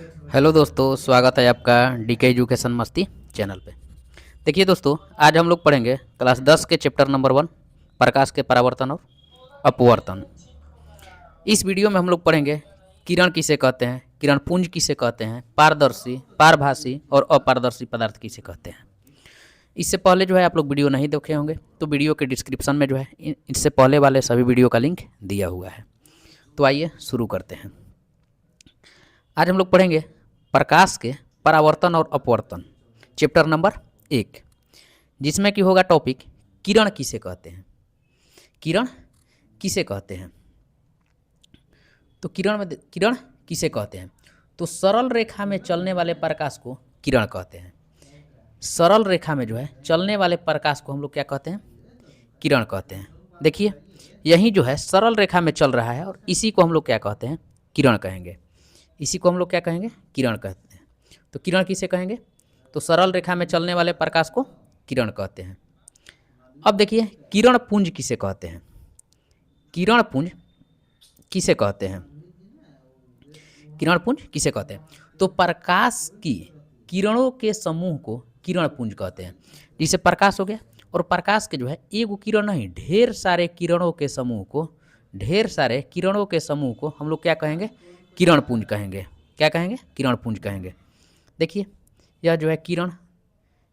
Hello दोस्तों, स्वागत है आपका डीके एजुकेशन मस्ती चैनल पे। देखिए दोस्तों, आज हम लोग पढ़ेंगे क्लास 10 के चैप्टर नंबर 1 प्रकाश के परावर्तन और अपवर्तन। इस वीडियो में हम लोग पढ़ेंगे किरण किसे कहते हैं, किरण पुंज किसे कहते हैं, पारदर्शी, पारभासी और अपारदर्शी पदार्थ किसे कहते हैं। इससे पहले जो है आप लोग वीडियो नहीं देखे होंगे तो वीडियो के डिस्क्रिप्शन में जो है इससे पहले वाले सभी वीडियो का लिंक दिया हुआ है। तो आइए शुरू करते हैं। आज हम लोग पढ़ेंगे प्रकाश के परावर्तन और अपवर्तन, चैप्टर नंबर 1, जिसमें कि होगा टॉपिक किरण किसे कहते हैं। किरण किसे कहते हैं, तो किरण किसे कहते हैं, तो सरल रेखा में चलने वाले प्रकाश को किरण कहते हैं। सरल रेखा में जो है चलने वाले प्रकाश को हम लोग क्या कहते हैं, किरण कहते हैं। देखिए यही जो है सरल रेखा में चल रहा है और इसी को हम लोग क्या कहते हैं, किरण कहेंगे। इसी को हम लोग क्या कहेंगे, किरण कहते हैं। तो किरण किसे कहेंगे, तो सरल रेखा में चलने वाले प्रकाश को किरण कहते हैं। अब देखिए किरण पुंज किसे कहते हैं। किरण पुंज किसे कहते हैं, किरण पुंज किसे कहते हैं, तो प्रकाश की किरणों के समूह को किरण पुंज कहते हैं। जिसे प्रकाश हो गया और प्रकाश के जो है एक किरण नहीं, ढेर सारे किरणों के समूह को, ढेर सारे किरणों के समूह को हम लोग क्या कहेंगे, किरण पुंज कहेंगे। क्या कहेंगे, किरण पुंज कहेंगे। देखिए यह जो है किरण,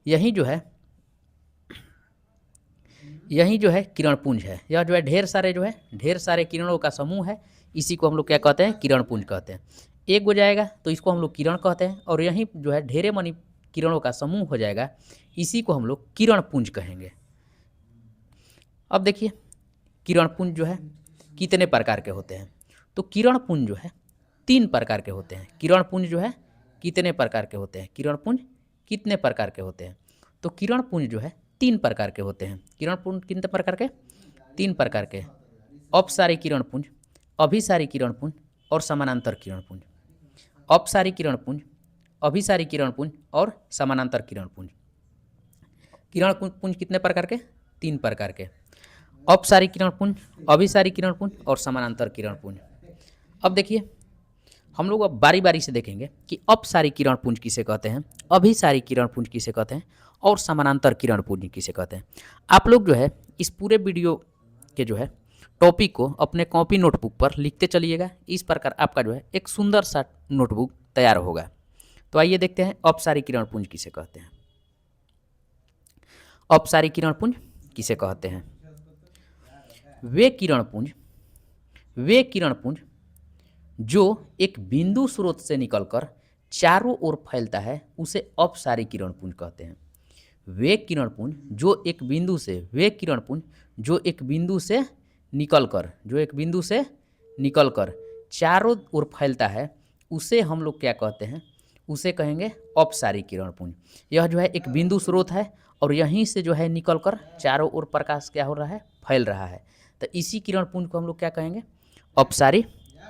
यही जो है किरण पुंज है। यह जो है ढेर सारे किरणों का समूह है। इसी को हम लोग क्या कहते हैं, किरण पुंज कहते हैं। एक हो जाएगा तो इसको हम लोग किरण कहते हैं, और यही जो है ढेरे मनी किरणों का समूह हो जाएगा, इसी को हम लोग किरण पुंज कहेंगे। अब देखिए किरण पुंज जो है कितने प्रकार के होते हैं, तो किरण पुंज जो है 3 प्रकार के होते हैं। किरण पुंज जो है कितने प्रकार के होते हैं, किरण पुंज कितने प्रकार के होते हैं, तो किरण पुंज जो है 3 प्रकार के होते हैं। किरण पुंज कितने प्रकार के, 3 प्रकार के। अपसारी किरण पुंज, अभिसारी किरण पुंज और समानांतर किरण पुंज। अपसारी किरण पुंज, अभिसारी किरण पुंज और समानांतर किरण पुंज। किरण पुंज कितने प्रकार के, 3 प्रकार के। अपसारी किरण पुंज, अभिसारी किरण पुंज और समानांतर किरण पुंज। अब देखिए हम लोग अब बारी बारी से देखेंगे कि अपसारी किरण पुंज किसे कहते हैं, अभिसारी किरण पुंज किसे कहते हैं और समानांतर किरण पुंज किसे कहते हैं। आप लोग जो है इस पूरे वीडियो के जो है टॉपिक को अपने कॉपी नोटबुक पर लिखते चलिएगा। इस प्रकार आपका जो है एक सुंदर सा नोटबुक तैयार होगा। तो आइए देखते हैं अपसारी किरण पुंज किसे कहते हैं। अपसारी किरण पुंज किसे कहते हैं, वे किरण पुंज जो एक बिंदु स्रोत से निकलकर चारों ओर फैलता है उसे अपसारी किरण पुंज कहते हैं। वे किरण पुंज जो एक बिंदु से निकलकर चारों ओर फैलता है उसे हम लोग क्या कहते हैं, उसे कहेंगे अपसारी किरण पुंज। यह जो है एक बिंदु स्रोत है और यहीं से जो है निकलकर चारों ओर प्रकाश क्या हो रहा है, फैल रहा है। तो इसी किरण पुंज को हम लोग क्या कहेंगे, अपसारी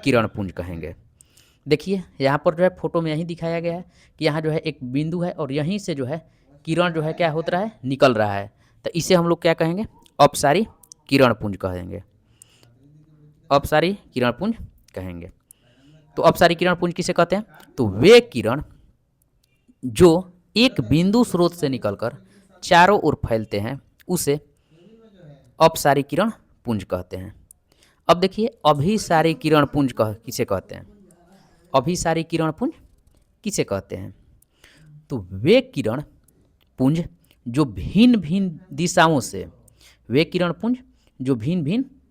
किरण पुंज कहेंगे। देखिए यहाँ पर जो है फोटो में यही दिखाया गया है कि यहाँ जो है एक बिंदु है और यहीं से जो है किरण जो है क्या होता रहा है, निकल रहा है। तो इसे हम लोग क्या कहेंगे, अपसारी किरण पुंज कहेंगे। अपसारी किरण पुंज कहेंगे। तो अपसारी किरण पुंज किसे कहते हैं, तो वे किरण जो एक बिंदु स्रोत से निकलकर चारों ओर फैलते हैं उसे अपसारी किरण पुंज कहते हैं। अब देखिए अभिसारी किरण पुंज किसे कहते हैं, अभिसारी किरण पुंज किसे कहते हैं, तो वे किरण पुंज जो भिन्न भिन्न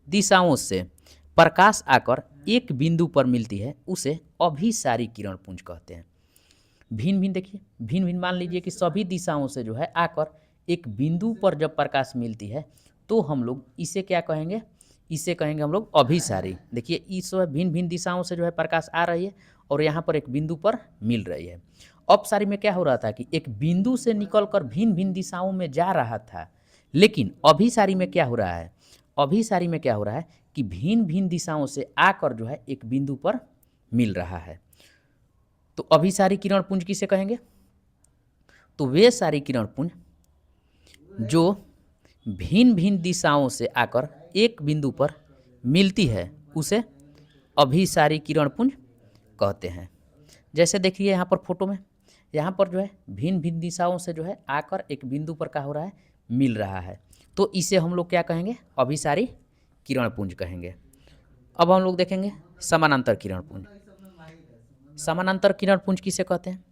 दिशाओं से प्रकाश आकर एक बिंदु पर मिलती है उसे अभिसारी किरण पुंज कहते हैं। देखिए भिन्न भिन्न मान लीजिए कि सभी दिशाओं से जो है आकर एक बिंदु पर जब प्रकाश मिलती है तो हम लोग इसे क्या कहेंगे, इसे कहेंगे हम लोग अभिसारी। देखिए इस भिन्न भिन्न दिशाओं से जो है प्रकाश आ रही है और यहाँ पर एक बिंदु पर मिल रही है। अपसारी में क्या हो रहा था कि एक बिंदु से निकलकर भिन्न भिन्न दिशाओं में जा रहा था, लेकिन अभिसारी में क्या हो रहा है, अभिसारी में क्या हो रहा है कि भिन्न भिन्न दिशाओं से आकर जो है एक बिंदु पर मिल रहा है। तो अभिसारी किरण पुंज किसे कहेंगे, तो वे सारी किरण पुंज जो भिन्न भिन्न दिशाओं से आकर एक बिंदु पर मिलती है उसे अभिसारी किरण पुंज कहते हैं। जैसे देखिए यहाँ पर फोटो में, यहाँ पर जो है भिन्न भिन्न दिशाओं से जो है आकर एक बिंदु पर क्या हो रहा है, मिल रहा है। तो इसे हम लोग क्या कहेंगे, अभिसारी किरण पुंज कहेंगे। अब हम लोग देखेंगे समानांतर किरण पुंज। समानांतर किरण पुंज किसे कहते हैं,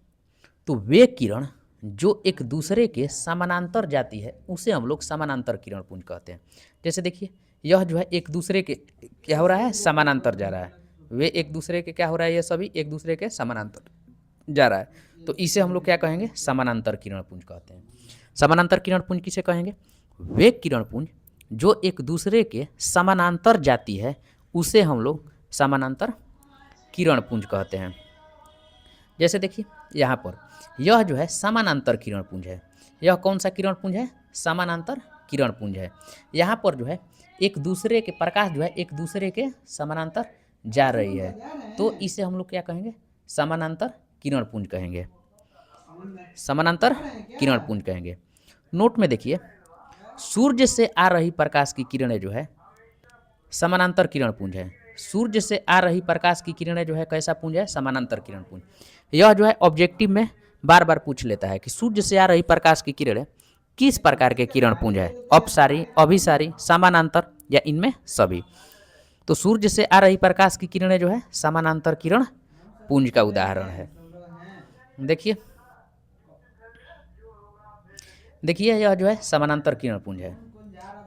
तो वे किरण जो एक दूसरे के समानांतर जाती है उसे हम लोग समानांतर किरण पुंज कहते हैं। जैसे देखिए यह जो है एक दूसरे के क्या हो रहा है, समानांतर जा रहा है, वे एक दूसरे के क्या हो रहा है, ये सभी एक दूसरे के समानांतर जा रहा है, तो इसे हम लोग क्या कहेंगे, समानांतर किरण पुंज कहते हैं। समानांतर किरण पुंज किसे कहेंगे, वे किरण पुंज जो एक दूसरे के समानांतर जाती है उसे हम लोग समानांतर किरण पुंज कहते हैं। जैसे देखिए यहाँ पर यह जो है समानांतर किरण पुंज है। यह कौन सा किरण पुंज है, समानांतर किरण पुंज है। यहाँ पर जो है एक दूसरे के प्रकाश जो है एक दूसरे के समानांतर जा रही है, तो इसे हम लोग क्या कहेंगे, समानांतर किरण पुंज कहेंगे। समानांतर किरण पुंज कहेंगे। नोट में देखिए सूर्य से आ रही प्रकाश की किरणें जो है समानांतर किरण पुंज है। सूर्य से आ रही प्रकाश की किरणें जो है कैसा पुंज है, समानांतर किरण पुंज। यह जो है ऑब्जेक्टिव में बार बार पूछ लेता है कि सूर्य से आ रही प्रकाश की किरणें किस प्रकार के किरण पुंज है, अपसारी, अभिसारी, समानांतर या इनमें सभी। तो सूर्य से आ रही प्रकाश की किरणें जो है समानांतर किरण पुंज का उदाहरण है। देखिए देखिए यह जो है समानांतर किरण पुंज है।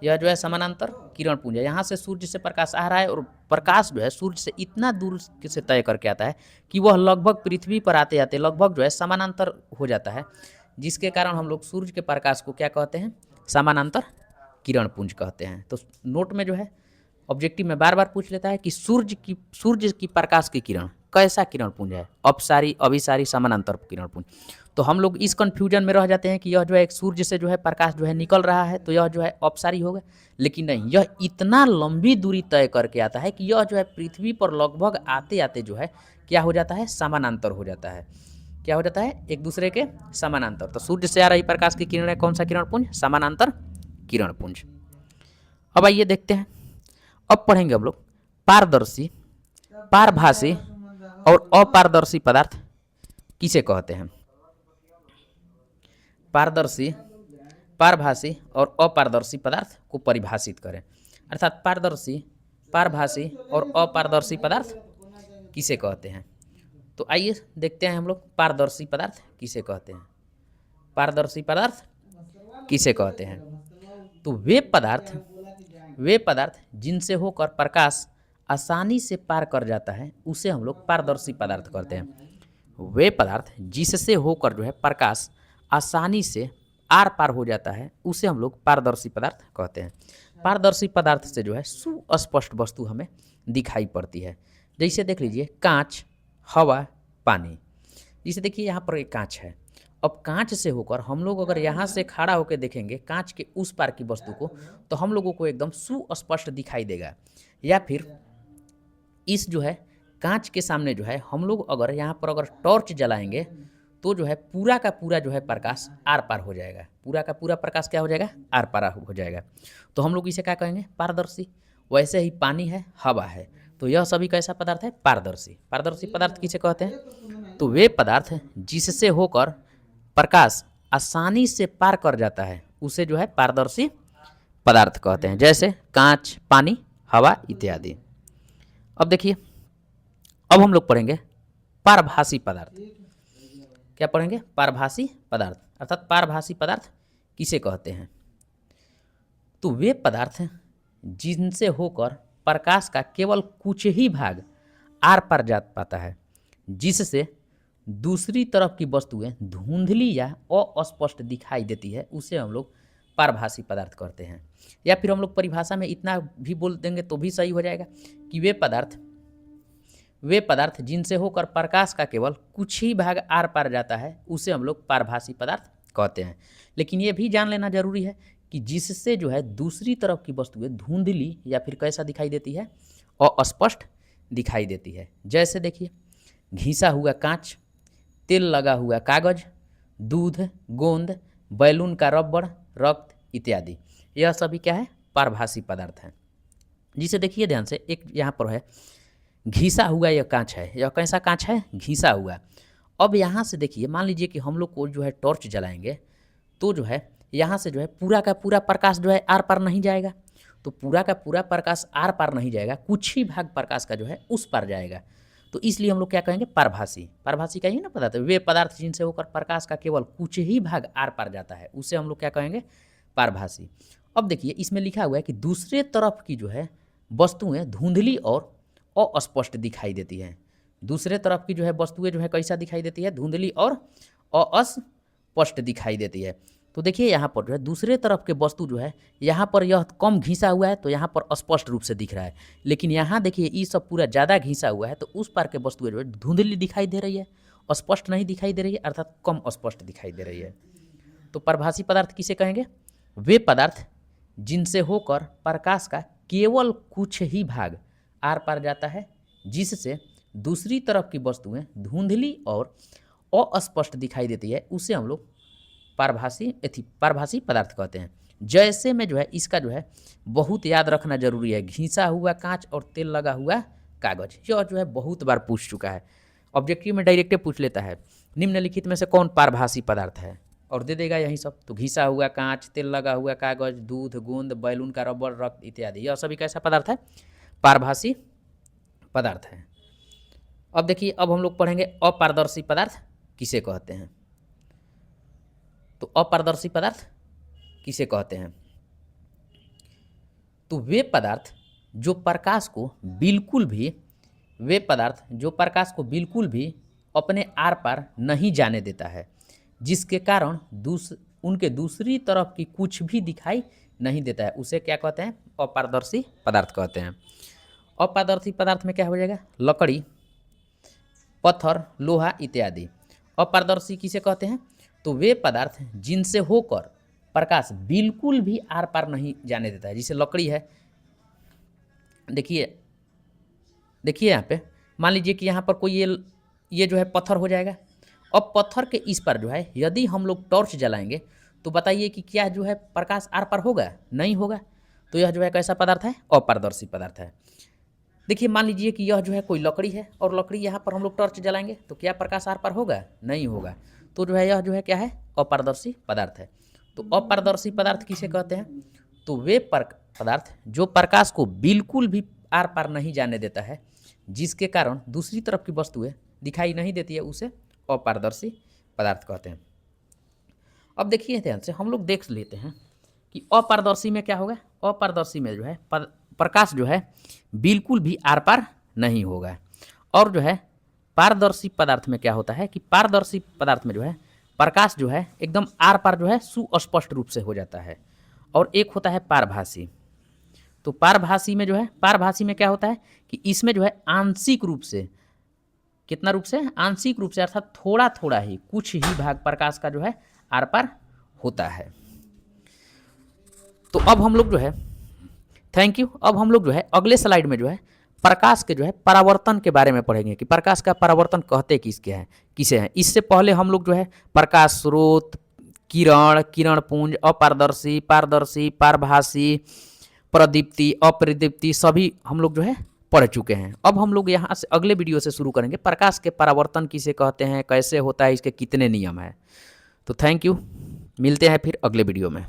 यह जो है समानांतर किरण पुंज है। यहाँ से सूर्य से प्रकाश आ रहा है और प्रकाश जो है सूर्य से इतना दूर से तय करके आता है कि वह लगभग पृथ्वी पर आते आते लगभग जो है समानांतर हो जाता है, जिसके कारण हम लोग सूर्य के प्रकाश को क्या कहते हैं, समानांतर किरण पुंज कहते हैं। तो नोट में जो है ऑब्जेक्टिव में बार बार पूछ लेता है कि सूर्य की प्रकाश की किरण कैसा किरण पुंज है, अपसारी, अभिसारी, समानांतर किरण पुंज। तो हम लोग इस कन्फ्यूजन में रह जाते हैं कि यह जो है एक सूर्य से जो है प्रकाश जो है निकल रहा है तो यह जो है अपसारी होगा, लेकिन नहीं, यह इतना लंबी दूरी तय करके आता है कि यह जो है पृथ्वी पर लगभग आते आते जो है क्या हो जाता है, समानांतर हो जाता है। क्या हो जाता है, एक दूसरे के समानांतर। तो सूर्य से आ रही प्रकाश की किरण है कौन सा किरण पुंज, समानांतर किरण पुंज। अब आइए देखते हैं, अब पढ़ेंगे हम लोग पारदर्शी, पारभासी और अपारदर्शी पदार्थ किसे कहते हैं। पारदर्शी, पारभासी और अपारदर्शी पदार्थ को परिभाषित करें। अर्थात पारदर्शी, पारभासी और अपारदर्शी पदार्थ किसे कहते हैं। तो आइए देखते हैं हम लोग पारदर्शी पदार्थ किसे कहते हैं। पारदर्शी पदार्थ किसे कहते हैं, तो वे पदार्थ जिनसे होकर प्रकाश आसानी से पार कर जाता है उसे हम लोग पारदर्शी पदार्थ कहते हैं। वे पदार्थ जिससे होकर जो है प्रकाश आसानी से आर पार हो जाता है उसे हम लोग पारदर्शी पदार्थ कहते हैं। पारदर्शी पदार्थ से जो है सुस्पष्ट वस्तु हमें दिखाई पड़ती है। जैसे देख लीजिए कांच, हवा, पानी। जैसे देखिए यहाँ पर एक कांच है, अब कांच से होकर हम लोग अगर यहाँ से खड़ा होकर देखेंगे कांच के उस पार की वस्तु को तो हम लोगों को एकदम सुस्पष्ट दिखाई देगा। या फिर इस जो है कांच के सामने जो है हम लोग अगर यहाँ पर अगर टॉर्च जलाएंगे तो जो है पूरा का पूरा जो है प्रकाश आर पार हो जाएगा। पूरा का पूरा प्रकाश क्या हो जाएगा, आर पार हो जाएगा। तो हम लोग इसे क्या कहेंगे, पारदर्शी। वैसे ही पानी है, हवा है, तो यह सभी कैसा पदार्थ है, पारदर्शी। पारदर्शी पदार्थ किसे कहते हैं, तो वे पदार्थ जिससे होकर प्रकाश आसानी से पार कर जाता है उसे जो है पारदर्शी पदार्थ कहते हैं। जैसे कांच, पानी, हवा इत्यादि। अब देखिए अब हम लोग पढ़ेंगे पारभासी पदार्थ। क्या पढ़ेंगे, पारभासी पदार्थ। अर्थात पारभासी पदार्थ किसे कहते हैं, तो वे पदार्थ जिनसे होकर प्रकाश का केवल कुछ ही भाग आर पार जा पाता है, जिससे दूसरी तरफ की वस्तुएं धुंधली या अस्पष्ट दिखाई देती है, उसे हम लोग पारभासी पदार्थ कहते हैं। या फिर हम लोग परिभाषा में इतना भी बोल देंगे तो भी सही हो जाएगा कि वे पदार्थ जिनसे होकर प्रकाश का केवल कुछ ही भाग आर पार जाता है उसे हम लोग पारभासी पदार्थ कहते हैं। लेकिन ये भी जान लेना जरूरी है कि जिससे जो है दूसरी तरफ की वस्तुएं धुंधली या फिर कैसा दिखाई देती है, अस्पष्ट दिखाई देती है। जैसे देखिए घिसा हुआ कांच, तेल लगा हुआ कागज, दूध, गोंद, बैलून का रबड़, रक्त इत्यादि, यह सभी क्या है, पारभासी पदार्थ हैं। जिसे देखिए ध्यान से, एक यहाँ पर है घिसा हुआ यह कांच है। यह कैसा कांच है? घिसा हुआ। अब यहाँ से देखिए, मान लीजिए कि हम लोग को जो है टॉर्च जलाएंगे तो जो है यहाँ से जो है पूरा का पूरा प्रकाश जो है आर पार नहीं जाएगा। तो पूरा का पूरा प्रकाश आर पार नहीं जाएगा, कुछ ही भाग प्रकाश का जो है उस पार जाएगा। तो इसलिए हम लोग क्या कहेंगे? पारभासी। पारभासी का ही ना पता था, वे पदार्थ जिनसे होकर प्रकाश का केवल कुछ ही भाग आर पार जाता है, उसे हम लोग क्या कहेंगे? पारभासी। अब देखिए इसमें लिखा हुआ है कि दूसरे तरफ की जो है वस्तुएं धुंधली और अस्पष्ट दिखाई देती हैं। दूसरे तरफ की जो है वस्तुएं जो है कैसा दिखाई देती है? धुंधली और अस्पष्ट दिखाई देती है। तो देखिए यहाँ पर जो है दूसरे तरफ के वस्तु जो है, यहाँ पर यह कम घिसा हुआ है तो यहाँ पर स्पष्ट रूप से दिख रहा है, लेकिन यहाँ देखिए ये सब पूरा ज़्यादा घिसा हुआ है तो उस पार के वस्तुएं जो है धुंधली दिखाई दे रही है, स्पष्ट नहीं दिखाई दे रही है, अर्थात कम स्पष्ट दिखाई दे रही है। तो परभासी पदार्थ किसे कहेंगे? वे पदार्थ जिनसे होकर प्रकाश का केवल कुछ ही भाग आर पार जाता है, जिससे दूसरी तरफ की वस्तुएं धुंधली और अस्पष्ट दिखाई देती है, उसे हम लोग पारभासी पदार्थ कहते हैं। जैसे में जो है इसका जो है बहुत याद रखना जरूरी है, घिसा हुआ कांच और तेल लगा हुआ कागज। यह जो है बहुत बार पूछ चुका है, ऑब्जेक्टिव में डायरेक्ट पूछ लेता है, निम्नलिखित में से कौन पारभासी पदार्थ है, और दे देगा यही सब। तो घिसा हुआ कांच, तेल लगा हुआ कागज, दूध, गोंद, बैलून का रबर, रक्त इत्यादि, यह सभी कैसा पदार्थ है? पारभासी पदार्थ है। अब देखिए, अब हम लोग पढ़ेंगे अपारदर्शी पदार्थ किसे कहते हैं। तो अपारदर्शी पदार्थ किसे कहते हैं? तो वे पदार्थ जो प्रकाश को बिल्कुल भी अपने आर पार नहीं जाने देता है, जिसके कारण उनके दूसरी तरफ की कुछ भी दिखाई नहीं देता है, उसे क्या कहते हैं? अपारदर्शी पदार्थ कहते हैं। अपारदर्शी पदार्थ में क्या हो जाएगा? लकड़ी, पत्थर, लोहा इत्यादि। अपारदर्शी किसे कहते हैं? तो वे पदार्थ जिनसे होकर प्रकाश बिल्कुल भी आर पार नहीं जाने देता है, जैसे लकड़ी है। देखिए यहाँ पे मान लीजिए कि यहाँ पर कोई ये जो है पत्थर हो जाएगा। अब पत्थर के इस पर जो है यदि हम लोग टॉर्च जलाएंगे तो बताइए कि क्या जो है प्रकाश आर पार होगा? नहीं होगा। तो यह जो है कैसा पदार्थ है? अपारदर्शी पदार्थ है। देखिए मान लीजिए कि यह जो है कोई लकड़ी है और लकड़ी यहाँ पर हम लोग टॉर्च जलाएंगे तो क्या प्रकाश आर पार होगा? नहीं होगा। तो जो है यह जो है क्या है? अपारदर्शी पदार्थ है। तो अपारदर्शी पदार्थ किसे कहते हैं? तो वे पदार्थ जो प्रकाश को बिल्कुल भी आर पार नहीं जाने देता है, जिसके कारण दूसरी तरफ की वस्तुएं दिखाई नहीं देती है, उसे अपारदर्शी पदार्थ कहते हैं। अब देखिए ध्यान से, हम लोग देख लेते हैं कि अपारदर्शी में क्या होगा। अपारदर्शी में जो है प्रकाश जो है बिल्कुल भी आर पार नहीं होगा। और जो है पारदर्शी पदार्थ में क्या होता है कि पारदर्शी पदार्थ में जो है प्रकाश जो है एकदम आर पार जो है सुस्पष्ट रूप से हो जाता है। और एक होता है पारभासी। तो पारभासी में जो है, पारभासी में क्या होता है कि इसमें जो है आंशिक रूप से, कितना रूप से? आंशिक रूप से, अर्थात थोड़ा थोड़ा ही, कुछ ही भाग प्रकाश का जो है आर पार होता है। तो अब हम लोग जो है, थैंक यू, अब हम लोग जो है अगले स्लाइड में जो है प्रकाश के जो है परावर्तन के बारे में पढ़ेंगे कि प्रकाश का परावर्तन कहते किसे हैं। इससे पहले हम लोग जो है प्रकाश स्रोत, किरण, किरण पुंज, अपारदर्शी, पारदर्शी, पारभासी, प्रदीप्ति, अप्रदीप्ति सभी हम लोग जो है पढ़ चुके हैं। अब हम लोग यहाँ से अगले वीडियो से शुरू करेंगे प्रकाश के परावर्तन किसे कहते हैं, कैसे होता है, इसके कितने नियम हैं। तो थैंक यू, मिलते हैं फिर अगले वीडियो में।